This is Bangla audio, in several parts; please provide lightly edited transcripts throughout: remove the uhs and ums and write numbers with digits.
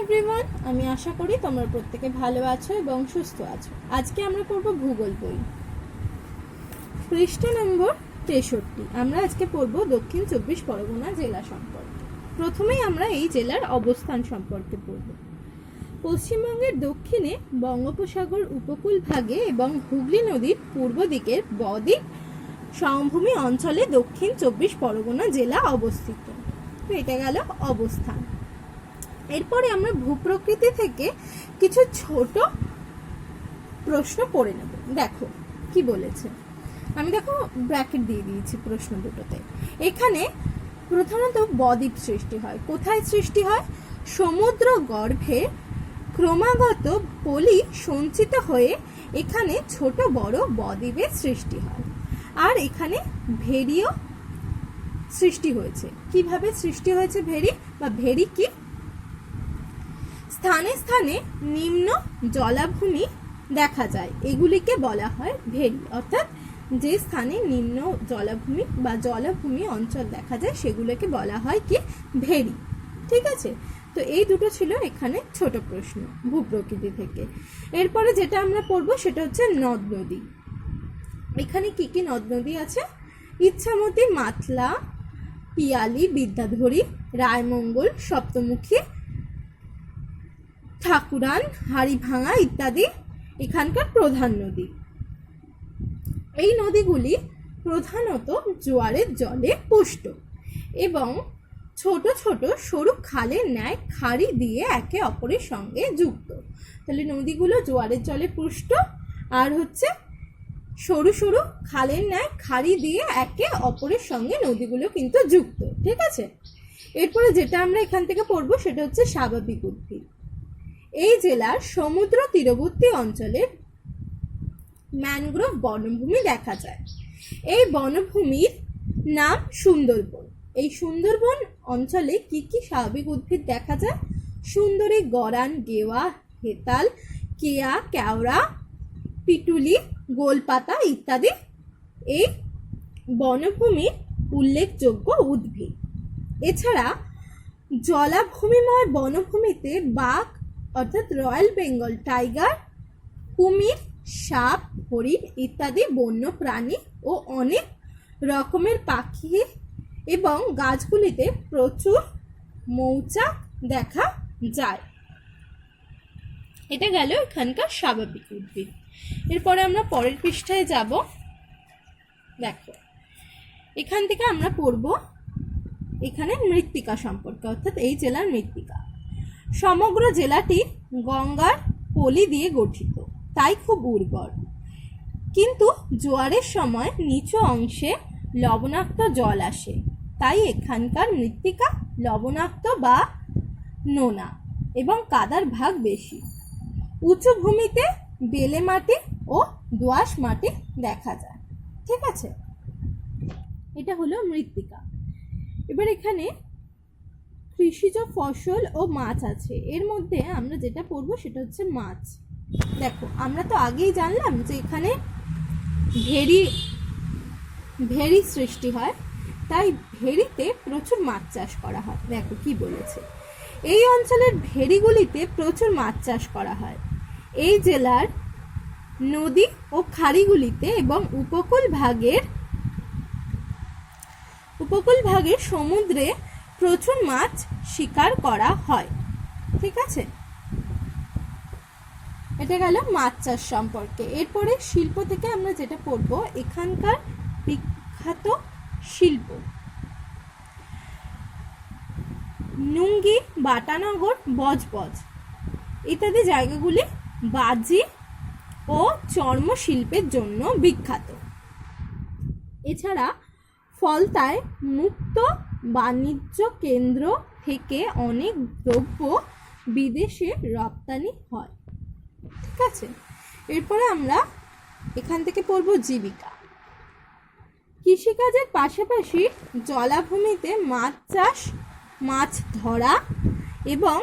এভরিওয়ান, আমি আশা করি তোমরা প্রত্যেকে ভালো আছো এবং সুস্থ আছো। আজকে আমরা পড়ব ভূগোল বই, পৃষ্ঠা নম্বর 63। আমরা আজকে পড়ব দক্ষিণ 24 পরগনা জেলা সম্পর্কে। প্রথমেই আমরা এই জেলার অবস্থান সম্পর্কে পড়ব। পশ্চিমবঙ্গের দক্ষিণে বঙ্গোপসাগর উপকূল ভাগে এবং হুগলি নদীর পূর্ব দিকের বদ্বীপ সমভূমি অঞ্চলে দক্ষিণ 24 পরগনা জেলা অবস্থিত। তো এটা গেল অবস্থান। এরপরে আমরা ভূপ্রকৃতি থেকে কিছু ছোট প্রশ্ন পড়ে নেব। দেখো কি বলেছে, আমি দেখো ব্র্যাকেট দিয়ে দিয়েছি প্রশ্ন দুটোতে। এখানে প্রধানত বদ্বীপ সৃষ্টি হয়। কোথায় সৃষ্টি হয়? সমুদ্র গর্ভে ক্রমাগত পলি সঞ্চিত হয়ে এখানে ছোট বড় বদ্বীপের সৃষ্টি হয়। আর এখানে ভেরিও সৃষ্টি হয়েছে। কিভাবে সৃষ্টি হয়েছে ভেরি বা ভেরি কি? স্থানে স্থানে নিম্ন জলাভূমি দেখা যায়, এগুলিকে বলা হয় ভেরি। অর্থাৎ যে স্থানে নিম্ন জলাভূমি বা জলাভূমি অঞ্চল দেখা যায় সেগুলোকে বলা হয় কি? ভেরি। ঠিক আছে, তো এই দুটো ছিল এখানে ছোট প্রশ্ন ভূপ্রকৃতি থেকে। এরপরে যেটা আমরা পড়বো সেটা হচ্ছে নদ নদী। এখানে কি কি নদ নদী আছে? ইচ্ছামতি, মাতলা, পিয়ালি, বিদ্যাধরী, রায়মঙ্গল, সপ্তমুখী, ঠাকুরান, হাড়িভাঙা ইত্যাদি এখানকার প্রধান নদী। এই নদীগুলি প্রধানত জোয়ারের জলে পুষ্ট এবং ছোট ছোট সরু খালের ন্যায় খাড়ি দিয়ে একে অপরের সঙ্গে যুক্ত। তাহলে নদীগুলো জোয়ারের জলে পুষ্ট আর হচ্ছে সরু সরু খালের ন্যায় খাড়ি দিয়ে একে অপরের সঙ্গে নদীগুলো কিন্তু যুক্ত। ঠিক আছে, এরপরে যেটা আমরা এখান থেকে পড়বো সেটা হচ্ছে স্বাভাবিক উদ্ভিদ। এই জেলার সমুদ্র তীরবর্তী অঞ্চলে ম্যানগ্রোভ বনভূমি দেখা যায়। এই বনভূমির নাম সুন্দরবন। এই সুন্দরবন অঞ্চলে কি কি স্বাভাবিক উদ্ভিদ দেখা যায়? সুন্দরী, গরান, গেওয়া, হেতাল, কেয়া, কেওড়া, পিটুলি, গোলপাতা ইত্যাদি এই বনভূমির উল্লেখযোগ্য উদ্ভিদ। এছাড়া জলাভূমিময় বনভূমিতে বাঘ অর্থাৎ রয়্যাল বেঙ্গল টাইগার, কুমির, সাপ, হরিণ ইত্যাদি বন্য প্রাণী ও অনেক রকমের পাখি এবং গাছগুলিতে প্রচুর মৌচাক দেখা যায়। এটা গেল এখানকার স্বাভাবিক উদ্ভিদ। এরপরে আমরা পরের পৃষ্ঠায় যাব। দেখো এখান থেকে আমরা পড়ব এখানে মৃত্তিকা সম্পর্কে, অর্থাৎ এই জেলার মৃত্তিকা। সমগ্র জেলাটি গঙ্গার পলি দিয়ে গঠিত, তাই খুব উর্বর। কিন্তু জোয়ারের সময় নিচু অংশে লবণাক্ত জল আসে, তাই এখানকার মৃত্তিকা লবণাক্ত বা নোনা এবং কাদার ভাগ বেশি। উঁচু ভূমিতে বেলে মাটি ও দোআঁশ মাটি দেখা যায়। ঠিক আছে, এটা হলো মৃত্তিকা। এবার এখানে কৃষিজ ফসল ও মাছ আছে। এর মধ্যে আমরা যেটা পড়বো সেটা হচ্ছে মাছ। দেখো আমরা তো আগেই জানলাম যে এখানে ভেরি সৃষ্টি হয়, তাই ভেরিতে প্রচুর মাছ চাষ করা হয়। দেখো কি বলেছে, এই অঞ্চলের ভেরিগুলিতে প্রচুর মাছ চাষ করা হয়। এই জেলার নদী ও খাড়িগুলিতে এবং উপকূল ভাগের সমুদ্রে প্রচুর মাছ শিকার করা হয়। ঠিক আছে, এটা গেল মাছ চাষ সম্পর্কে। এরপরে শিল্প থেকে আমরা যেটা পড়ব এখানকার বিখ্যাত শিল্প। নুঙ্গি, বাটানগর, বজবজ ইত্যাদি জায়গাগুলি বাজি ও চর্ম শিল্পের জন্য বিখ্যাত। এছাড়া ফলতায় মুক্ত বাণিজ্য কেন্দ্র থেকে অনেক দ্রব্য বিদেশে রপ্তানি হয়। ঠিক আছে, এরপরে আমরা এখান থেকে পড়ব জীবিকা। কৃষিকাজের পাশাপাশি জলাভূমিতে মাছ চাষ, মাছ ধরা এবং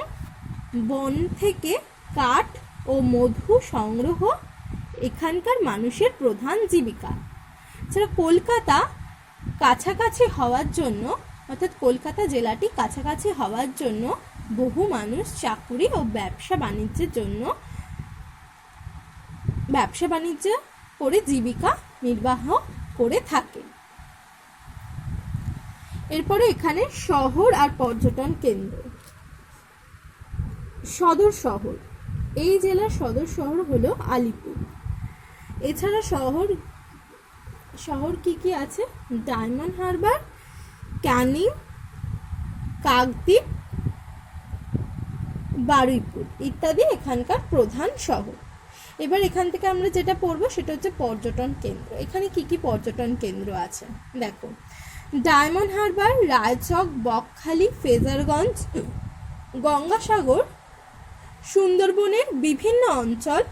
বন থেকে কাঠ ও মধু সংগ্রহ এখানকার মানুষের প্রধান জীবিকা। এছাড়া কলকাতা কাছাকাছি হওয়ার জন্য, অর্থাৎ কলকাতা জেলাটি কাছাকাছি হওয়ার জন্য বহু মানুষ চাকুরি ও ব্যবসা বাণিজ্য করে জীবিকা নির্বাহ করে থাকে। এরপরে এখানে শহর আর পর্যটন কেন্দ্র। সদর শহর, এই জেলার সদর শহর হলো আলিপুর। এছাড়া শহর কি আছে? ডায়মন্ড হারবার, ক্যানিং, কাকদ্বীপ, বারুইপুর ইত্যাদি এখানকার প্রধান শহর। এবার এখান থেকে আমরা যেটা পড়বো সেটা হচ্ছে পর্যটন কেন্দ্র। এখানে কি কি পর্যটন কেন্দ্র আছে দেখো। ডায়মন্ড হারবার, রায়চক, বকখালি, ফ্রেজারগঞ্জ, গঙ্গাসাগর, সুন্দরবনের বিভিন্ন অঞ্চল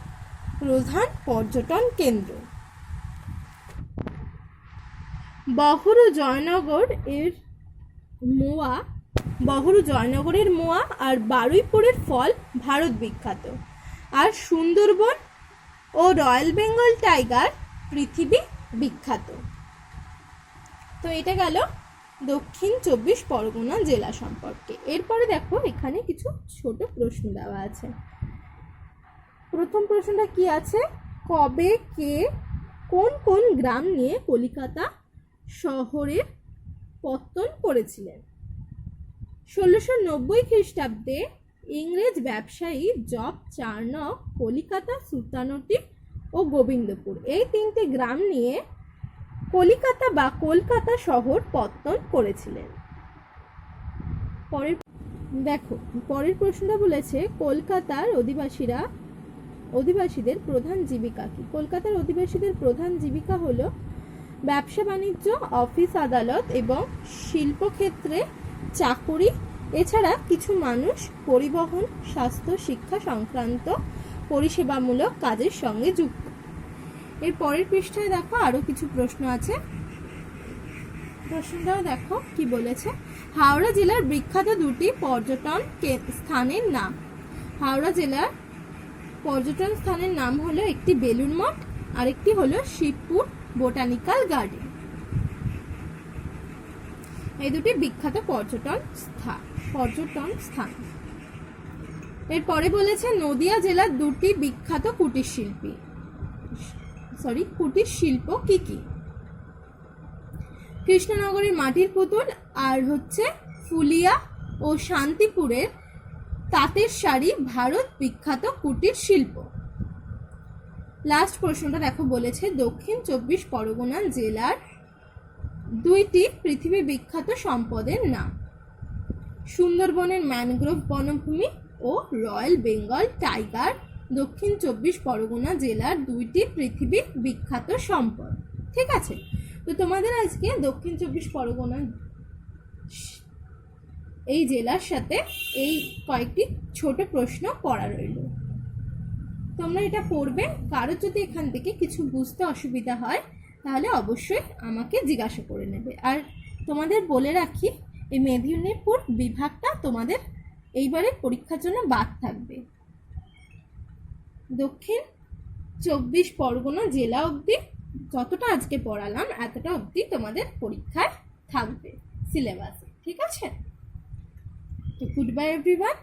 প্রধান পর্যটন কেন্দ্র। বহরু জয়নগরের মোয়া আর বারুইপুরের ফল ভারত বিখ্যাত, আর সুন্দরবন ও রয়্যাল বেঙ্গল টাইগার পৃথিবী বিখ্যাত। তো এটা গেল দক্ষিণ 24 পরগনা জেলা সম্পর্কে। এরপরে দেখো এখানে কিছু ছোট প্রশ্ন দেওয়া আছে। প্রথম প্রশ্নটা কি আছে? কবে কে কোন কোন গ্রাম নিয়ে কলিকাতা শহরের পত্তন করেছিলেন? 1690 খ্রিস্টাব্দে ইংরেজ ব্যবসায়ী জব চার্নক কলিকাতা, সুলতানটি ও গোবিন্দপুর এই তিনটি গ্রাম নিয়ে কলিকাতা বা কলকাতা শহর পত্তন করেছিলেন। পরের প্রশ্নটা বলেছে কলকাতার অধিবাসীদের প্রধান জীবিকা কি? কলকাতার অধিবাসীদের প্রধান জীবিকা হলো ব্যবসা বাণিজ্য, অফিস আদালত এবং শিল্পক্ষেত্রে চাকুরি। এছাড়া কিছু মানুষ পরিবহন, স্বাস্থ্য, শিক্ষা সংক্রান্ত পরিষেবামূলক কাজের সঙ্গে যুক্ত। এর পরের পৃষ্ঠায় দেখো আরো কিছু প্রশ্ন আছে। প্রশ্নটাও দেখো কি বলেছে। হাওড়া জেলার বিখ্যাত দুটি পর্যটন স্থানের নাম। হাওড়া জেলার পর্যটন স্থানের নাম হলো একটি বেলুড় মঠ আর একটি হলো শিবপুর বোটানিক্যাল গার্ডেন। এই দুটি বিখ্যাত পর্যটন স্থান। এরপরে বলেছে নদিয়া জেলার দুটি বিখ্যাত কুটির শিল্প কি কি? কৃষ্ণনগরের মাটির পুতুল আর হচ্ছে ফুলিয়া ও শান্তিপুরের তাঁতের শাড়ি ভারত বিখ্যাত কুটির শিল্প। লাস্ট প্রশ্নটা দেখো বলেছে দক্ষিণ 24 পরগনা জেলার দুইটি পৃথিবী বিখ্যাত সম্পদের নাম। সুন্দরবনের ম্যানগ্রোভ বনভূমি ও রয়্যাল বেঙ্গল টাইগার দক্ষিণ 24 পরগনা জেলার দুইটি পৃথিবী বিখ্যাত সম্পদ। ঠিক আছে, তো তোমাদের আজকে দক্ষিণ 24 পরগনা এই জেলার সাথে এই কয়েকটি ছোট প্রশ্ন পড়া রইল। তোমরা এটা পড়বে। কারো যদি এখান থেকে কিছু বুঝতে অসুবিধা হয় তাহলে অবশ্যই আমাকে জিজ্ঞাসা করে নেবে। আর তোমাদের বলে রাখি এই মেদিনীপুর বিভাগটা তোমাদের এইবারে পরীক্ষার জন্য বাদ থাকবে। দক্ষিণ 24 পরগনা জেলা অবধি যতটা আজকে পড়ালাম এতটা অবধি তোমাদের পরীক্ষায় থাকবে সিলেবাসে। ঠিক আছে, তো গুড বাই এভরিওয়ান।